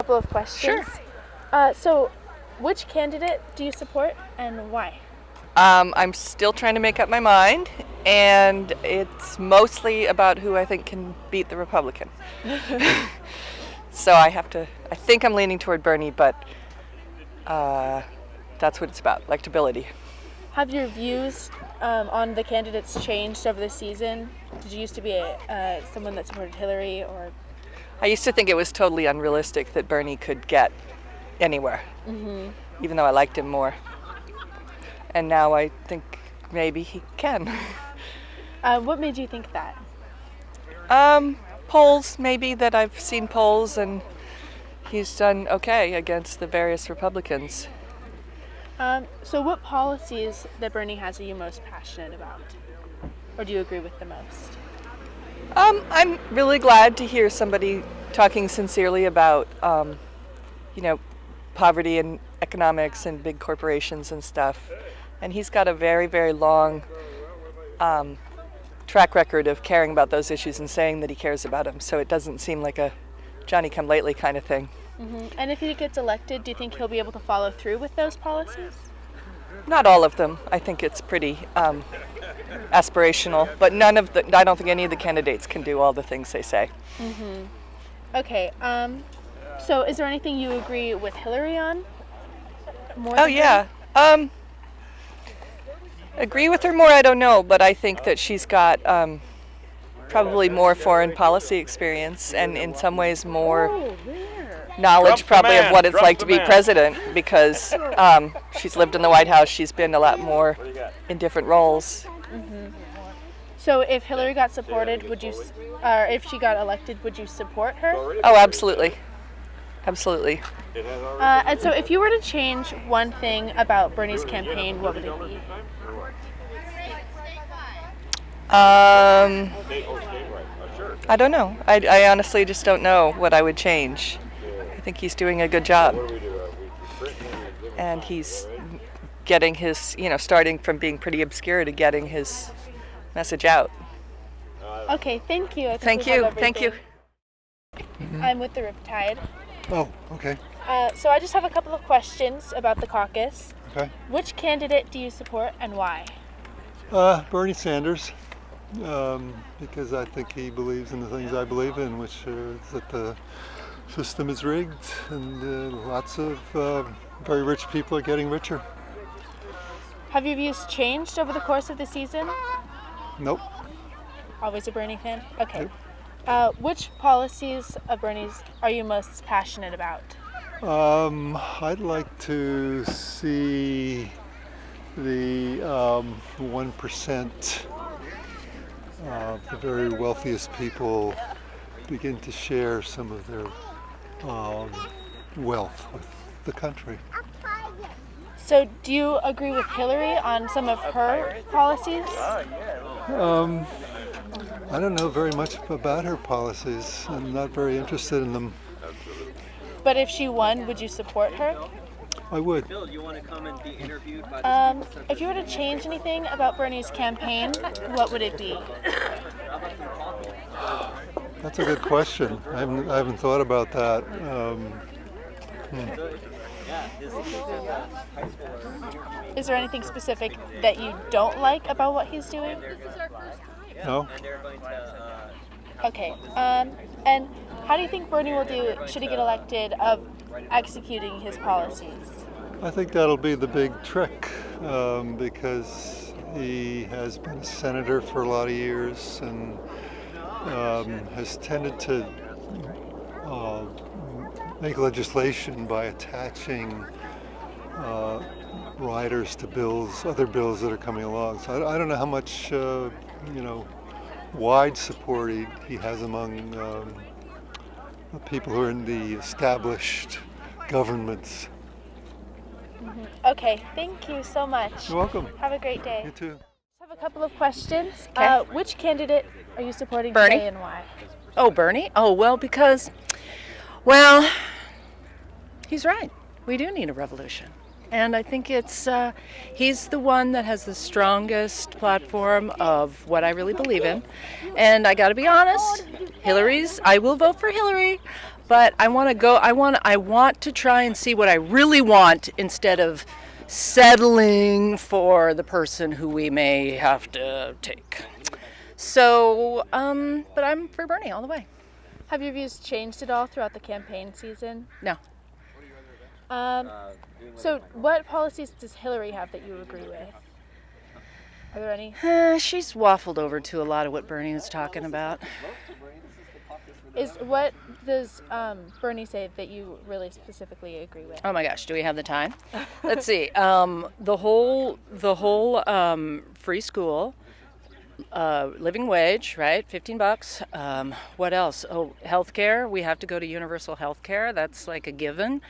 couple of questions. Sure. So, which candidate do you support and why? I'm still trying to make up my mind, and it's mostly about who I think can beat the Republican. So I think I'm leaning toward Bernie, but that's what it's about, electability. Have your views on the candidates changed over the season? Did you used to be someone that supported Hillary, or? I used to think it was totally unrealistic that Bernie could get anywhere, even though I liked him more. And now I think maybe he can. What made you think that? Polls, maybe, that I've seen polls, and he's done okay against the various Republicans. So what policies that Bernie has are you most passionate about? Or do you agree with the most? I'm really glad to hear somebody talking sincerely about, poverty and economics and big corporations and stuff. And he's got a very, very long track record of caring about those issues and saying that he cares about them. So it doesn't seem like a Johnny-come-lately kind of thing. And if he gets elected, do you think he'll be able to follow through with those policies? Not all of them. I think it's pretty aspirational, but I don't think any of the candidates can do all the things they say. Okay, so is there anything you agree with Hillary on? Oh, yeah. Agree with her more, I don't know, but I think that she's got probably more foreign policy experience and in some ways more knowledge probably of what it's like to be president, because she's lived in the White House. She's been a lot more in different roles. So if Hillary got supported, or if she got elected, would you support her? Oh, absolutely. Absolutely. And so if you were to change one thing about Bernie's campaign, what would it be? I don't know. I honestly just don't know what I would change. I think he's doing a good job. And he's getting his, starting from being pretty obscure to getting his message out. Okay, thank you. Thank you. Thank you. I'm with the Riptide. Oh, okay. So I just have a couple of questions about the caucus. Okay. Which candidate do you support and why? Bernie Sanders, because I think he believes in the things I believe in, which is that the system is rigged and lots of very rich people are getting richer. Have your views changed over the course of the season? Nope. Always a Bernie fan? Okay. Nope. Which policies of Bernie's are you most passionate about? I'd like to see the 1%, the very wealthiest people begin to share some of their wealth with the country. So do you agree with Hillary on some of her policies? I don't know very much about her policies. I'm not very interested in them. But if she won, would you support her? I would. Bill, you want to come and be interviewed by If you were to change anything about Bernie's campaign, what would it be? That's a good question. I haven't thought about that. Is there anything specific that you don't like about what he's doing? No? Okay. And how do you think Bernie will do, should he get elected, of executing his policies? I think that'll be the big trick, because he has been a senator for a lot of years and has tended to make legislation by attaching riders to bills, other bills that are coming along. So I don't know how much, wide support he has among people who are in the established governments. Okay, thank you so much. You're welcome. Have a great day. You too. I have a couple of questions. Okay. Which candidate are you supporting Bernie. today and why? Oh, Bernie? Oh, well, because, well, he's right. We do need a revolution. And I think he's the one that has the strongest platform of what I really believe in. And I got to be honest, I will vote for Hillary, But I want to go. I want to try and see what I really want instead of settling for the person who we may have to take. So, but I'm for Bernie all the way. Have your views changed at all throughout the campaign season? No. So what policies does Hillary have that you agree with? Are there any? She's waffled over to a lot of what Bernie was talking about. What does Bernie say that you really specifically agree with? Oh my gosh, do we have the time? Let's see. The whole free school, living wage, right? $15. What else? Oh, healthcare. We have to go to universal healthcare. That's like a given.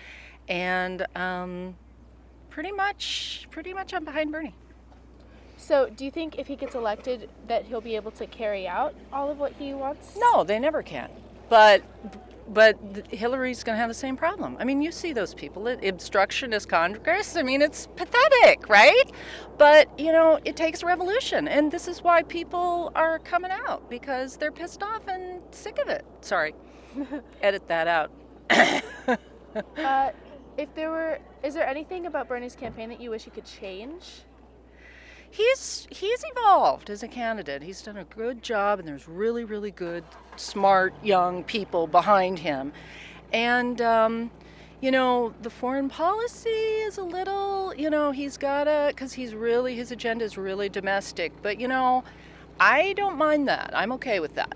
And pretty much I'm behind Bernie. So do you think if he gets elected that he'll be able to carry out all of what he wants? No, they never can. But Hillary's going to have the same problem. I mean, you see those people, obstructionist Congress. I mean, it's pathetic, right? But, it takes a revolution. And this is why people are coming out, because they're pissed off and sick of it. Sorry. Edit that out. Is there anything about Bernie's campaign that you wish he could change? He's evolved as a candidate. He's done a good job, and there's really, really good, smart, young people behind him. And, the foreign policy is a little, he's got to, because his agenda is really domestic. But, I don't mind that. I'm okay with that.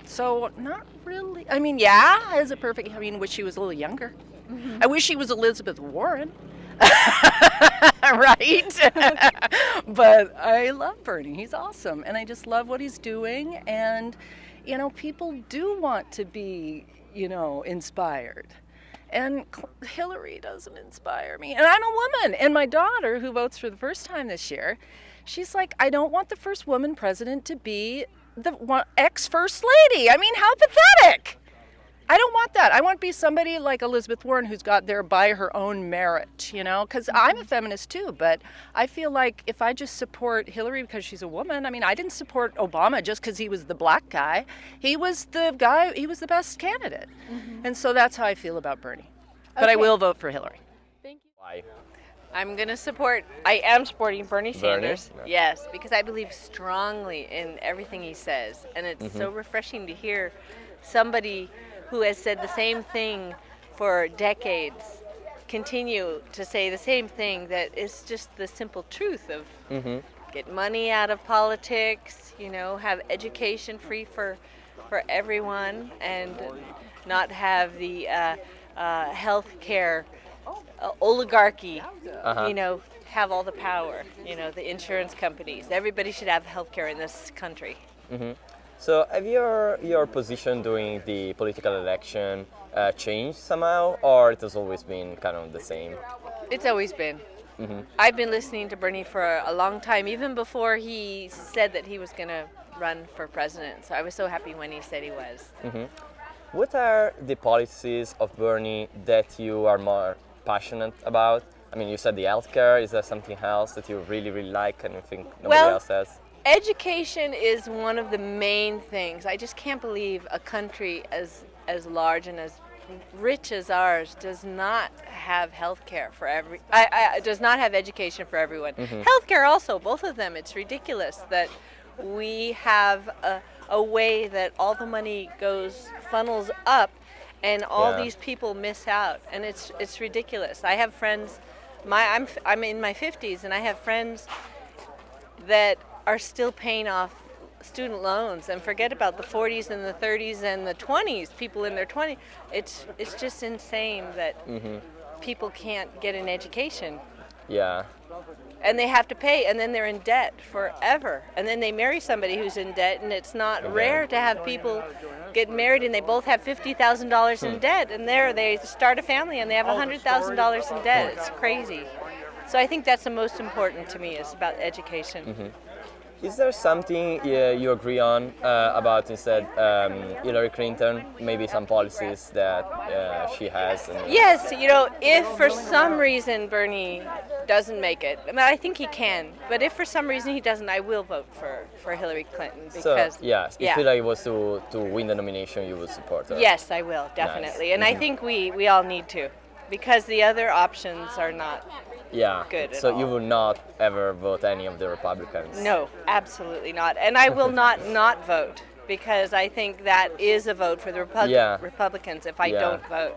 So, not really. I mean, yeah, is it perfect? I mean, wish he was a little younger. Mm-hmm. I wish he was Elizabeth Warren. Right? But I love Bernie. He's awesome. And I just love what he's doing. And, people do want to be, inspired. And Hillary doesn't inspire me. And I'm a woman. And my daughter, who votes for the first time this year, she's like, I don't want the first woman president to be the ex-first lady. I mean, how pathetic. I don't want that. I want to be somebody like Elizabeth Warren who's got there by her own merit, because I'm a feminist too, but I feel like if I just support Hillary because she's a woman, I mean, I didn't support Obama just because he was the black guy. He was the best candidate. Mm-hmm. And so that's how I feel about Bernie. But I will vote for Hillary. Thank you. Why? I am supporting Bernie Sanders. Bernie? Yes, because I believe strongly in everything he says. And it's so refreshing to hear somebody who has said the same thing for decades continue to say the same thing, that is just the simple truth of get money out of politics, have education free for everyone, and not have the health care oligarchy, have all the power, the insurance companies. Everybody should have health care in this country. Mm-hmm. So have your position during the political election changed somehow, or it has always been kind of the same? It's always been. Mm-hmm. I've been listening to Bernie for a long time, even before he said that he was going to run for president. So I was so happy when he said he was. Mm-hmm. What are the policies of Bernie that you are more passionate about? I mean, you said the healthcare. Is there something else that you really, really like and you think nobody else has? Education is one of the main things. I just can't believe a country as large and as rich as ours does not have health care for does not have education for everyone. Mm-hmm. Healthcare also, both of them. It's ridiculous that we have a way that all the money funnels up, and all these people miss out, and it's ridiculous. I have friends. I'm in my 50s, and I have friends that are still paying off student loans, and forget about the 40s and the 30s and the 20s, people in their 20s. It's just insane that people can't get an education. Yeah. And they have to pay, and then they're in debt forever. And then they marry somebody who's in debt, and it's not rare to have people get married and they both have $50,000 in debt, and they start a family and they have $100,000 in debt. It's crazy. So I think that's the most important to me, is about education. Mm-hmm. Is there something you agree on about instead Hillary Clinton, maybe some policies that she has? Yes, if for some reason Bernie doesn't make it, I mean, I think he can. But if for some reason he doesn't, I will vote for Hillary Clinton because So if Hillary was to win the nomination, you would support her. yes, I will definitely, and I think we all need to, because the other options are not. Yeah. Good at So you all. will not ever vote any of the Republicans. No, absolutely not, and I will not vote because I think that is a vote for the Yeah. Republicans if I Yeah. don't vote.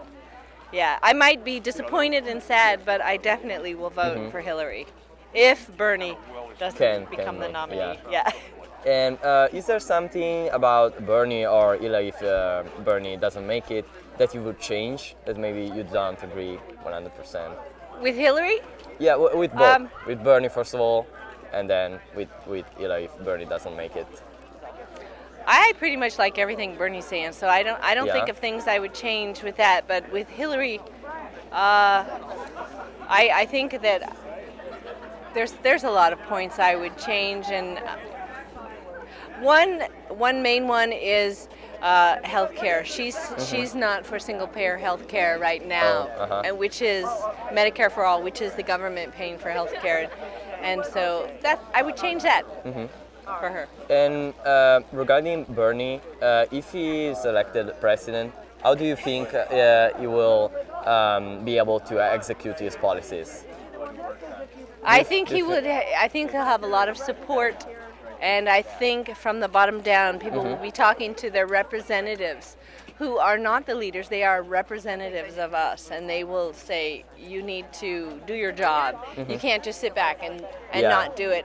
Yeah, I might be disappointed and sad, but I definitely will vote Mm-hmm. for Hillary if Bernie doesn't Can become the win, nominee. yeah. Yeah. And is there something about Bernie or Hillary if Bernie doesn't make it that you would change that maybe you don't agree 100%? With Hillary, Yeah, with both. Um, With Bernie first of all, and then with Hillary if Bernie doesn't make it. I pretty much like everything Bernie's saying, so I don't think Yeah. of things I would change with that. But with Hillary, I think that there's a lot of points I would change, and one main one is healthcare. She's not for single payer healthcare right now, Oh, uh-huh. and which is Medicare for all, which is the government paying for healthcare, and so that I would change that for her. And regarding Bernie, if he is elected president, how do you think he will be able to execute his policies? I think he would. I think he'll have a lot of support, and I think from the bottom down, people will be talking to their representatives, who are not the leaders. They are representatives of us, and they will say, "You need to do your job. You can't just sit back and Yeah. not do it."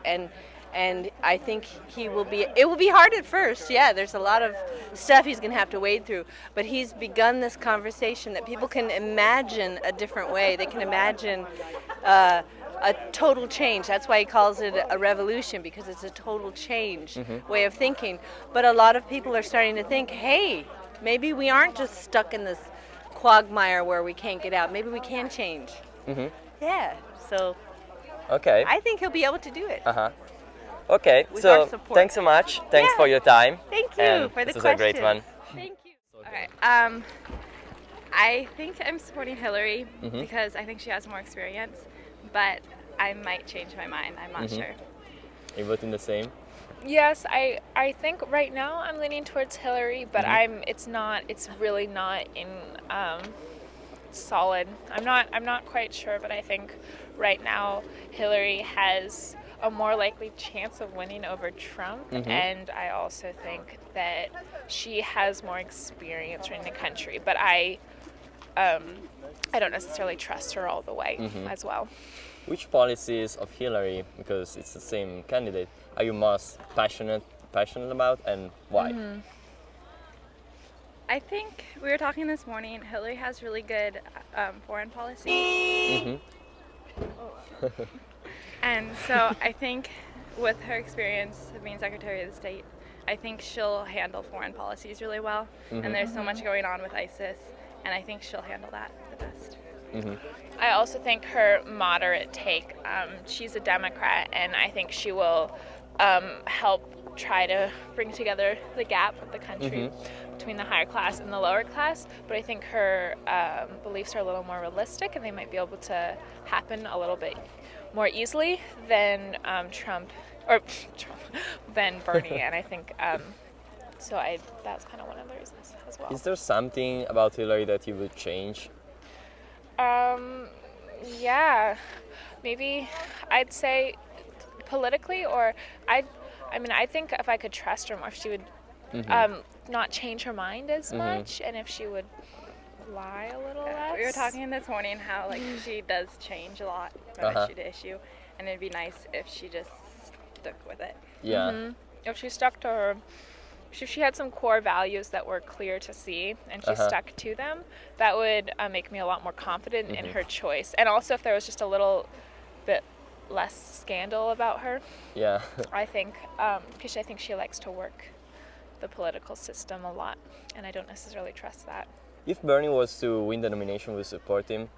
And I think he will be. It will be hard at first. Yeah, there's a lot of stuff he's going to have to wade through. But he's begun this conversation that people can imagine a different way. They can imagine a total change. That's why he calls it a revolution, because it's a total change way of thinking. But a lot of people are starting to think, hey, maybe we aren't just stuck in this quagmire where we can't get out. Maybe we can change. Yeah. So Okay. I think he'll be able to do it. Okay. With So our support. thanks so much. Thanks Yeah. for your time. Thank you And for the this was a great question. one. Thank you. Okay. I think I'm supporting Hillary because I think she has more experience, but I might change my mind. I'm not sure. Are you voting the same? Yes, I think right now I'm leaning towards Hillary, but it's really not in solid. I'm not quite sure, but I think right now Hillary has a more likely chance of winning over Trump, and I also think that she has more experience running the country, but I don't necessarily trust her all the way as well. Which policies of Hillary, because it's the same candidate, are you most passionate about, and why? I think we were talking this morning. Hillary has really good foreign policy, and so I think with her experience of being Secretary of the State, I think she'll handle foreign policies really well. And there's so much going on with ISIS, and I think she'll handle that the best. I also think her moderate take, she's a Democrat, and I think she will help try to bring together the gap of the country between the higher class and the lower class, but I think her beliefs are a little more realistic, and they might be able to happen a little bit more easily than than Bernie, and I think that's kind of one of the reasons as well. Is there something about Hillary that you would change? Yeah, maybe I'd say politically, or I think if I could trust her more, if she would not change her mind as much, and if she would lie a little less. We were talking this morning how like she does change a lot from issue to issue, and it'd be nice if she just stuck with it. Yeah. If she stuck to her, if she had some core values that were clear to see, and she stuck to them, that would make me a lot more confident in her choice. And also, if there was just a little bit less scandal about her, Yeah. I think, because I think she likes to work the political system a lot, and I don't necessarily trust that. If Bernie was to win the nomination, would you support him?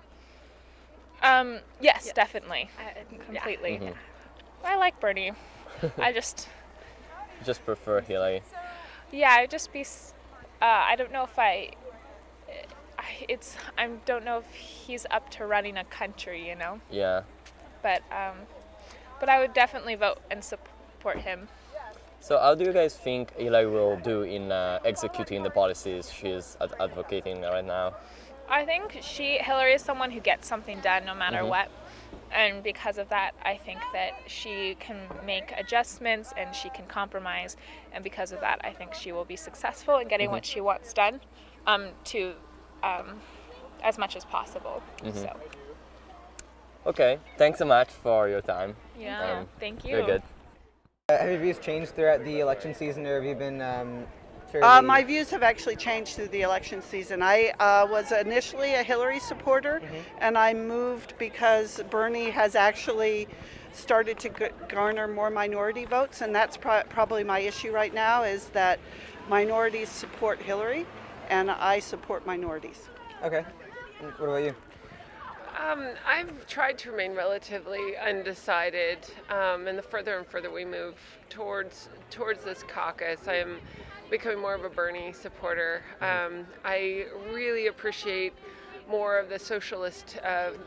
Yes, definitely, completely. I like Bernie. I just Prefer Hillary. I just be. I don't know if I don't know if he's up to running a country. You know. Yeah. but I would definitely vote and support him. So how do you guys think Hillary will do in executing the policies she's advocating right now? I think Hillary is someone who gets something done no matter what. And because of that, I think that she can make adjustments and she can compromise. And because of that, I think she will be successful in getting what she wants done as much as possible. So. Okay, thanks so much for your time. Yeah, thank you. Very good. Have your views changed throughout the election season, or have you been fairly... My views have actually changed through the election season. I was initially a Hillary supporter, and I moved because Bernie has actually started to garner more minority votes, and that's probably my issue right now, is that minorities support Hillary, and I support minorities. Okay. What about you? I've tried to remain relatively undecided, and the further and further we move towards this caucus, I am becoming more of a Bernie supporter. I really appreciate more of the socialist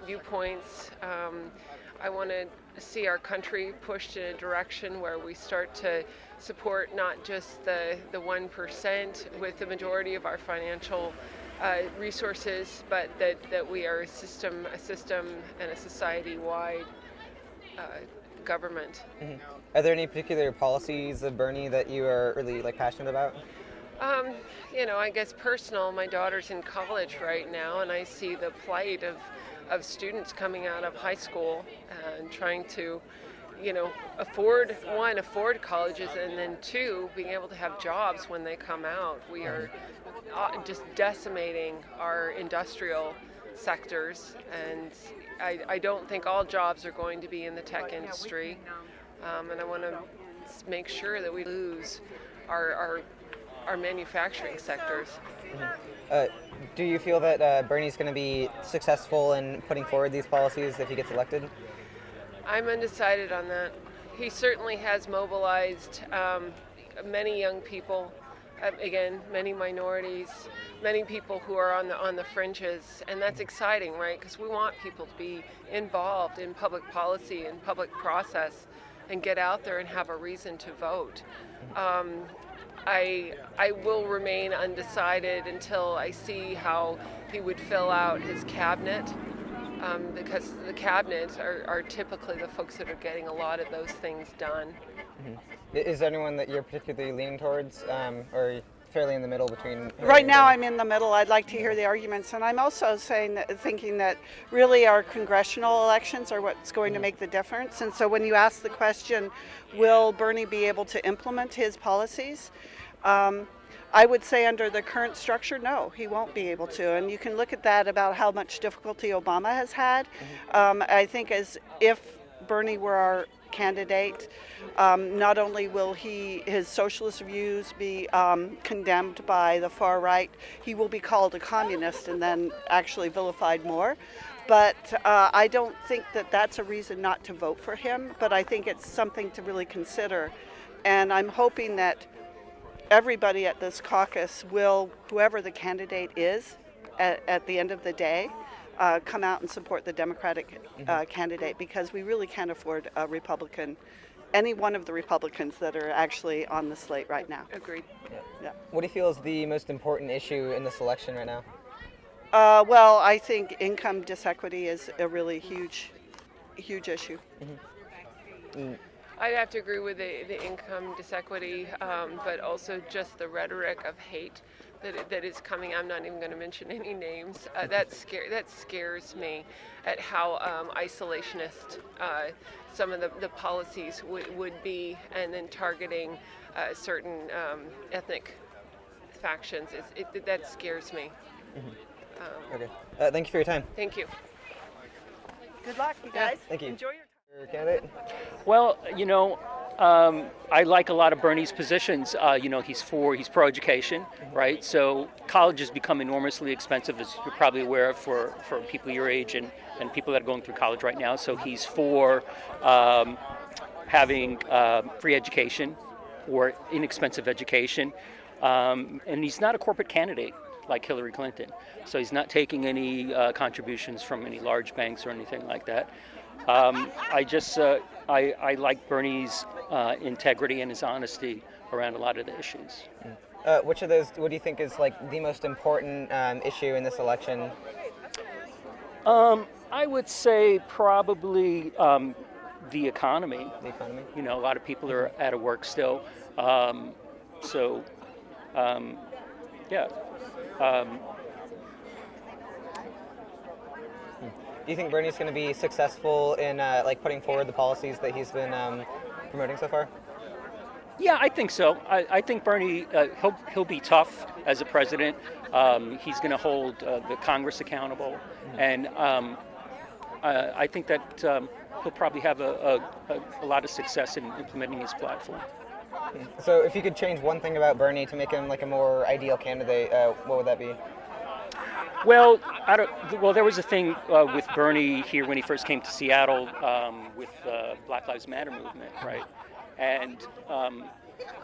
viewpoints. I want to see our country pushed in a direction where we start to support not just the 1% with the majority of our financial resources, but that we are a system and a society-wide government. Are there any particular policies of Bernie that you are really passionate about? I guess personal. My daughter's in college right now, and I see the plight of students coming out of high school and trying to, afford colleges, and then two, being able to have jobs when they come out. We are just decimating our industrial sectors, and I don't think all jobs are going to be in the tech industry, and I want to make sure that we lose our manufacturing sectors. Do you feel that Bernie's going to be successful in putting forward these policies if he gets elected? I'm undecided on that. He certainly has mobilized many young people, again, many minorities, many people who are on the fringes, and that's exciting, right? Because we want people to be involved in public policy and public process and get out there and have a reason to vote. I will remain undecided until I see how he would fill out his cabinet, because the cabinet are typically the folks that are getting a lot of those things done. Is there anyone that you're particularly leaning towards, or fairly in the middle between? Right now I'm in the middle. I'd like to hear the arguments, and I'm also thinking that really our congressional elections are what's going to make the difference. And so when you ask the question, will Bernie be able to implement his policies? I would say under the current structure, no, he won't be able to. And you can look at that about how much difficulty Obama has had. I think as if Bernie were our candidate, not only will his socialist views be condemned by the far right, he will be called a communist and then actually vilified more. But I don't think that that's a reason not to vote for him, but I think it's something to really consider. And I'm hoping that everybody at this caucus will, whoever the candidate is at the end of the day, come out and support the Democratic candidate, because we really can't afford a Republican, any one of the Republicans that are actually on the slate right now. Agreed. Yeah. What do you feel is the most important issue in this election right now? Well, I think income disequity is a really huge issue. I'd have to agree with the income disequity, but also just the rhetoric of hate that is coming. I'm not even going to mention any names. That scares me at how isolationist some of the policies would be, and then targeting certain ethnic factions. That scares me. Okay. Thank you for your time. Thank you. Good luck, you guys. Thank you. Enjoy your Your candidate? Well, I like a lot of Bernie's positions. He's pro-education, right? So college has become enormously expensive, as you're probably aware of, for people your age and people that are going through college right now. So he's for having free education or inexpensive education. And he's not a corporate candidate like Hillary Clinton. So he's not taking any contributions from any large banks or anything like that. I just I like Bernie's integrity and his honesty around a lot of the issues. Which of those, what do you think is like the most important issue in this election? I would say probably the economy. The economy. You know, a lot of people are out of work still. So, yeah. Do you think Bernie's going to be successful in like putting forward the policies that he's been promoting so far? Yeah, I think so. I think Bernie, he'll be tough as a president. He's going to hold the Congress accountable, and I think that he'll probably have a lot of success in implementing his platform. So, if you could change one thing about Bernie to make him like a more ideal candidate, what would that be? Well, there was a thing with Bernie here when he first came to Seattle with the Black Lives Matter movement, right? And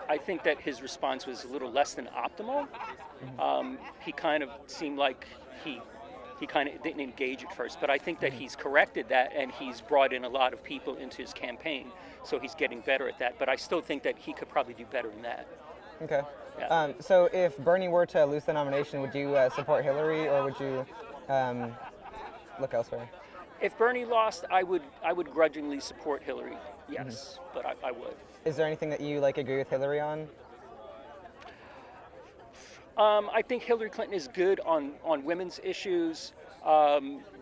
I think that his response was a little less than optimal. He kind of seemed like he kind of didn't engage at first, but I think that he's corrected that, and he's brought in a lot of people into his campaign, so he's getting better at that. But I still think that he could probably do better than that. Okay. Yeah. So if Bernie were to lose the nomination, would you support Hillary, or would you look elsewhere? If Bernie lost, I would grudgingly support Hillary. Yes, but I would. Is there anything that you like agree with Hillary on? I think Hillary Clinton is good on women's issues.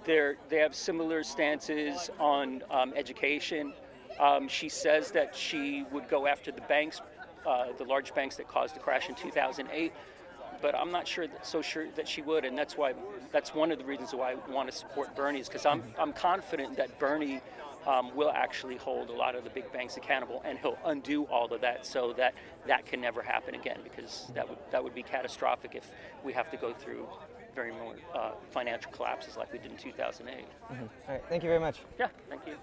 They have similar stances on education. She says that she would go after the banks, the large banks that caused the crash in 2008. But I'm not so sure that she would, and that's one of the reasons why I want to support Bernie, is because I'm confident that Bernie will actually hold a lot of the big banks accountable, and he'll undo all of that so that can never happen again, because that would be catastrophic if we have to go through very more financial collapses like we did in 2008. All right, thank you very much. Yeah, thank you.